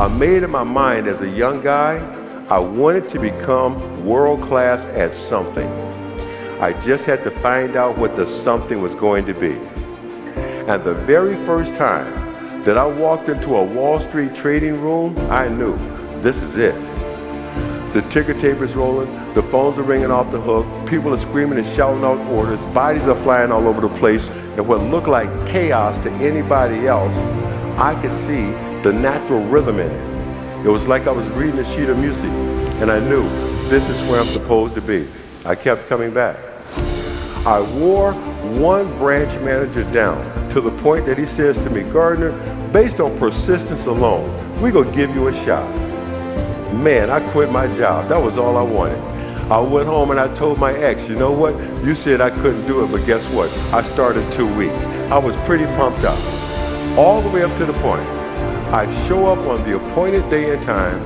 I made in my mind as a young guy, I wanted to become world class at something. I just had to find out what the something was going to be. And the very first time that I walked into a Wall Street trading room, I knew this is it. The ticker tape is rolling, the phones are ringing off the hook, people are screaming and shouting out orders, bodies are flying all over the place, and what looked like chaos to anybody else, I could see the natural rhythm in it. It was like I was reading a sheet of music, and I knew this is where I'm supposed to be. I kept coming back. I wore one branch manager down to the point that he says to me, Gardner, based on persistence alone, we're going to give you a shot. Man, I quit my job. That was all I wanted. I went home and I told my ex, you know what? You said I couldn't do it, but guess what? I started 2 weeks. I was pretty pumped up. All the way up to the point I show up on the appointed day and time,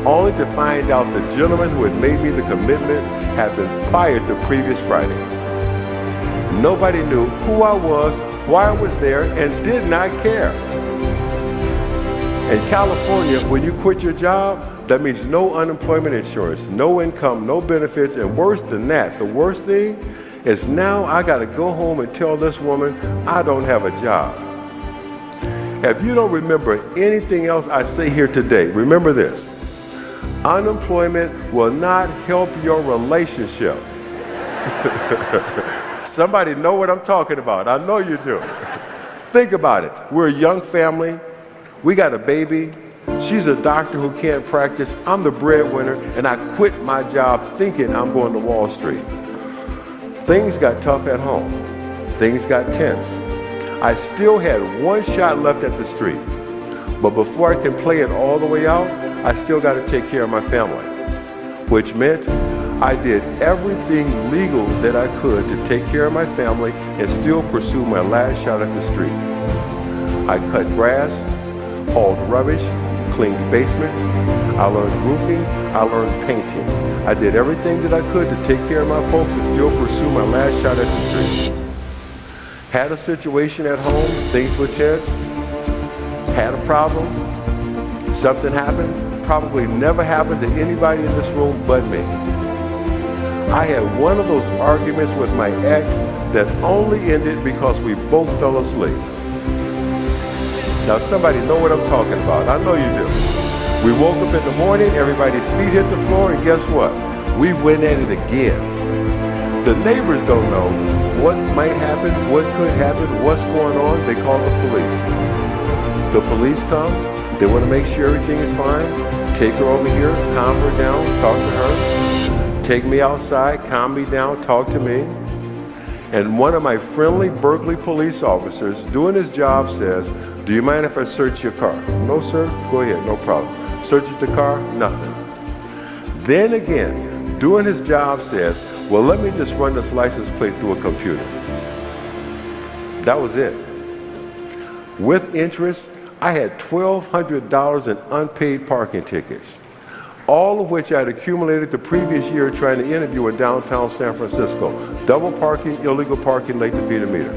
only to find out the gentleman who had made me the commitment had been fired the previous Friday. Nobody knew who I was, why I was there, and did not care. In California, when you quit your job, that means no unemployment insurance, no income, no benefits, and worse than that, the worst thing is now I got to go home and tell this woman I don't have a job. If you don't remember anything else I say here today, remember this. Unemployment will not help your relationship. Somebody know what I'm talking about. I know you do. Think about it. We're a young family. We got a baby. She's a doctor who can't practice. I'm the breadwinner, and I quit my job thinking I'm going to Wall Street. Things got tough at home. Things got tense. I still had one shot left at the street. But before I can play it all the way out, I still got to take care of my family, which meant I did everything legal that I could to take care of my family and still pursue my last shot at the street. I cut grass, hauled rubbish, cleaned basements, I learned roofing, I learned painting. I did everything that I could to take care of my folks and still pursue my last shot at the street. Had a situation at home, things were tense, had a problem, something happened, probably never happened to anybody in this room but me. I had one of those arguments with my ex that only ended because we both fell asleep. Now somebody know what I'm talking about. I know you do. We woke up in the morning, everybody's feet hit the floor, and guess what? We went at it again. The neighbors don't know what might happen, what could happen, what's going on. They call the police. The police come, they want to make sure everything is fine, take her over here, calm her down, talk to her, take me outside, calm me down, talk to me. And one of my friendly Berkeley police officers doing his job says, do you mind if I search your car? No, sir, go ahead, no problem. Searches the car, nothing. Then again, doing his job says, well, let me just run this license plate through a computer. That was it. With interest, I had $1,200 in unpaid parking tickets, all of which I had accumulated the previous year trying to interview in downtown San Francisco. Double parking, illegal parking, late to feed a meter.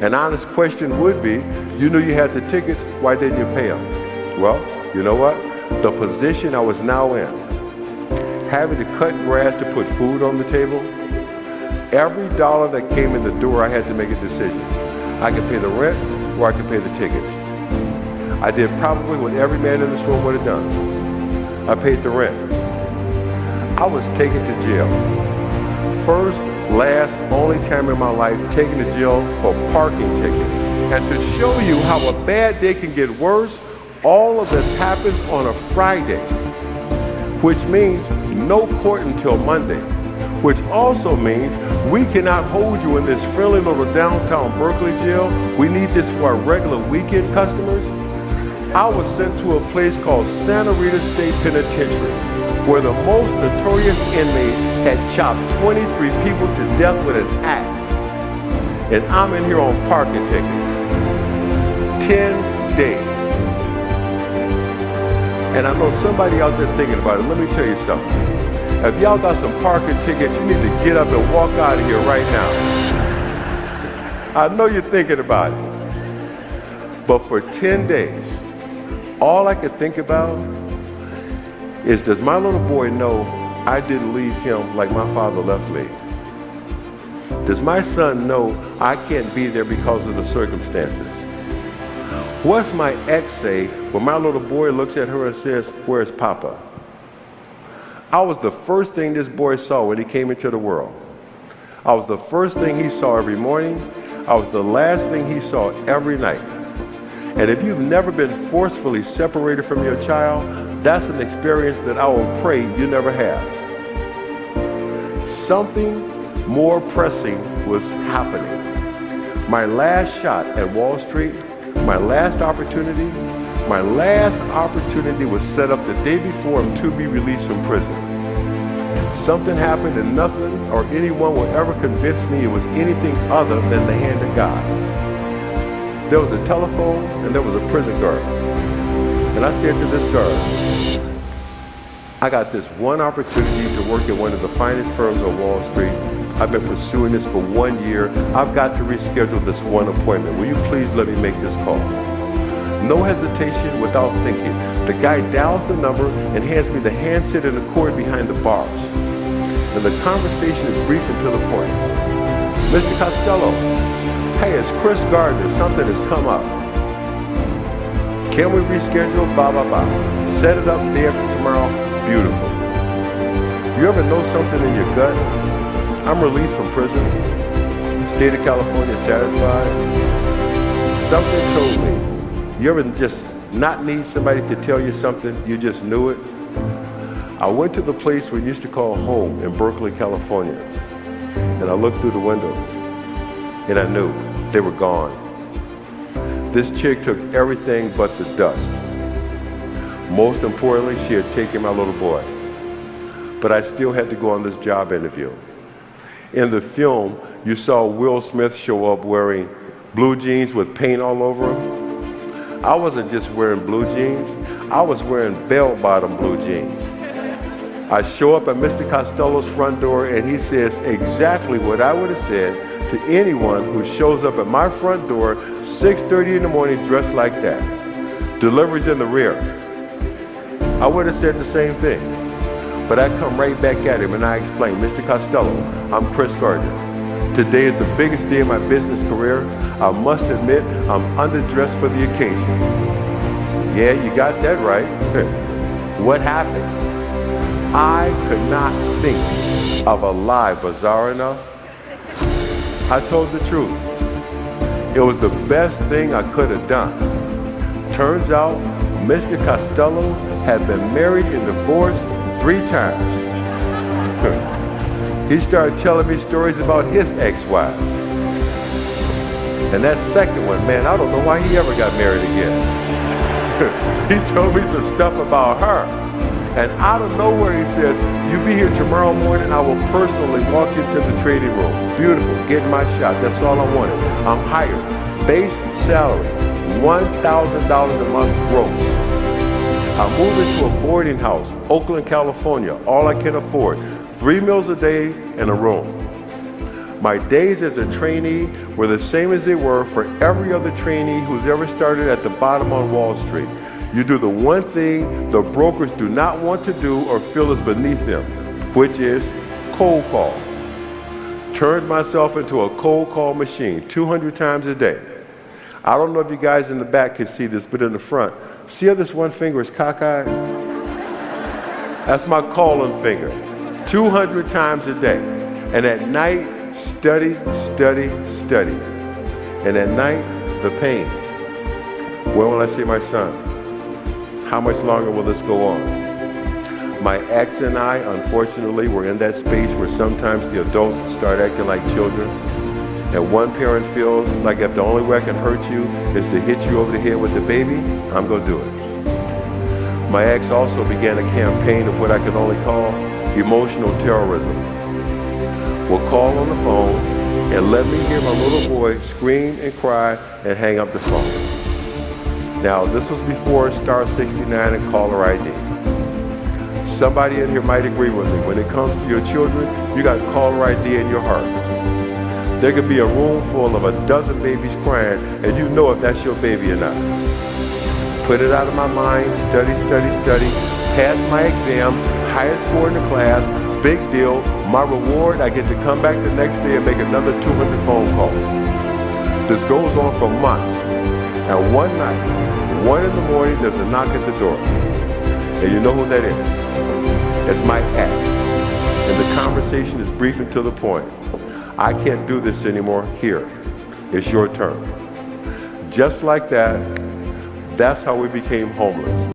An honest question would be, you knew you had the tickets, why didn't you pay them? Well, you know what? The position I was now in, having to cut grass to put food on the table, every dollar that came in the door, I had to make a decision. I could pay the rent or I could pay the tickets. I did probably what every man in this room would have done. I paid the rent. I was taken to jail. First, last, only time in my life taken to jail for parking tickets. And to show you how a bad day can get worse, all of this happens on a Friday, which means no court until Monday, which also means we cannot hold you in this friendly little downtown Berkeley jail. We need this for our regular weekend customers. I was sent to a place called Santa Rita State Penitentiary, where the most notorious inmate had chopped 23 people to death with an axe. And I'm in here on parking tickets. 10 days. And I know somebody out there thinking about it. Let me tell you something. If y'all got some parking tickets, you need to get up and walk out of here right now. I know you're thinking about it. But for 10 days, All I could think about is, does my little boy know I didn't leave him like my father left me? Does my son know I can't be there because of the circumstances? What's my ex say when my little boy looks at her and says, "Where's Papa?" I was the first thing this boy saw when he came into the world. I was the first thing he saw every morning. I was the last thing he saw every night. And if you've never been forcefully separated from your child, that's an experience that I will pray you never have. Something more pressing was happening. My last shot at Wall Street, my last opportunity was set up the day before I'm to be released from prison. Something happened and nothing or anyone will ever convince me it was anything other than the hand of God. There was a telephone and there was a prison guard. And I said to this guard, I got this one opportunity to work at one of the finest firms on Wall Street. I've been pursuing this for 1 year. I've got to reschedule this one appointment. Will you please let me make this call? No hesitation, without thinking. The guy dials the number and hands me the handset and the cord behind the bars. And the conversation is brief and to the point. Mr. Costello, hey, it's Chris Gardner. Something has come up. Can we reschedule? Blah, blah, blah. Set it up day after tomorrow. Beautiful. You ever know something in your gut? I'm released from prison. State of California satisfied. Something told me. You ever just not need somebody to tell you something? You just knew it. I went to the place we used to call home in Berkeley, California. And I looked through the window. And I knew they were gone. This chick took everything but the dust. Most importantly, she had taken my little boy. But I still had to go on this job interview. In the film, you saw Will Smith show up wearing blue jeans with paint all over him. I wasn't just wearing blue jeans, I was wearing bell-bottom blue jeans. I show up at Mr. Costello's front door and he says exactly what I would have said to anyone who shows up at my front door 6:30 in the morning dressed like that. Delivery's in the rear. I would have said the same thing. But I come right back at him and I explain, Mr. Costello, I'm Chris Gardner. Today is the biggest day of my business career. I must admit, I'm underdressed for the occasion. Yeah, you got that right. What happened? I could not think of a lie bizarre enough. I told the truth. It was the best thing I could have done. Turns out, Mr. Costello had been married and divorced 3 times. He started telling me stories about his ex-wives. And that second one, man, I don't know why he ever got married again. He told me some stuff about her. And out of nowhere he says, you be here tomorrow morning, I will personally walk you to the trading room. Beautiful, get my shot, that's all I wanted. I'm hired. Base salary, $1,000 a month gross. I moved into a boarding house, Oakland, California, all I can afford. 3 meals a day and a room. My days as a trainee were the same as they were for every other trainee who's ever started at the bottom on Wall Street. You do the one thing the brokers do not want to do or feel is beneath them, which is cold call. Turned myself into a cold call machine 200 times a day. I don't know if you guys in the back can see this, but in the front, see how this one finger is cockeyed? That's my calling finger. 200 times a day. And at night, study, study, study. And at night, the pain. When will I see my son? How much longer will this go on? My ex and I, unfortunately, were in that space where sometimes the adults start acting like children. And one parent feels like if the only way I can hurt you is to hit you over the head with the baby, I'm going to do it. My ex also began a campaign of what I can only call emotional terrorism. Will call on the phone and let me hear my little boy scream and cry and hang up the phone. Now, this was before star 69 and caller ID. Somebody in here might agree with me. When it comes to your children, you got caller ID in your heart. There could be a room full of a dozen babies crying, and you know if that's your baby or not. Put it out of my mind, study, pass my exam, highest score in the class, big deal. My reward, I get to come back the next day and make another 200 phone calls. This goes on for months. And one night, 1 in the morning, there's a knock at the door. And you know who that is? It's my ex. And the conversation is brief and to the point. I can't do this anymore. Here, it's your turn. Just like that, that's how we became homeless.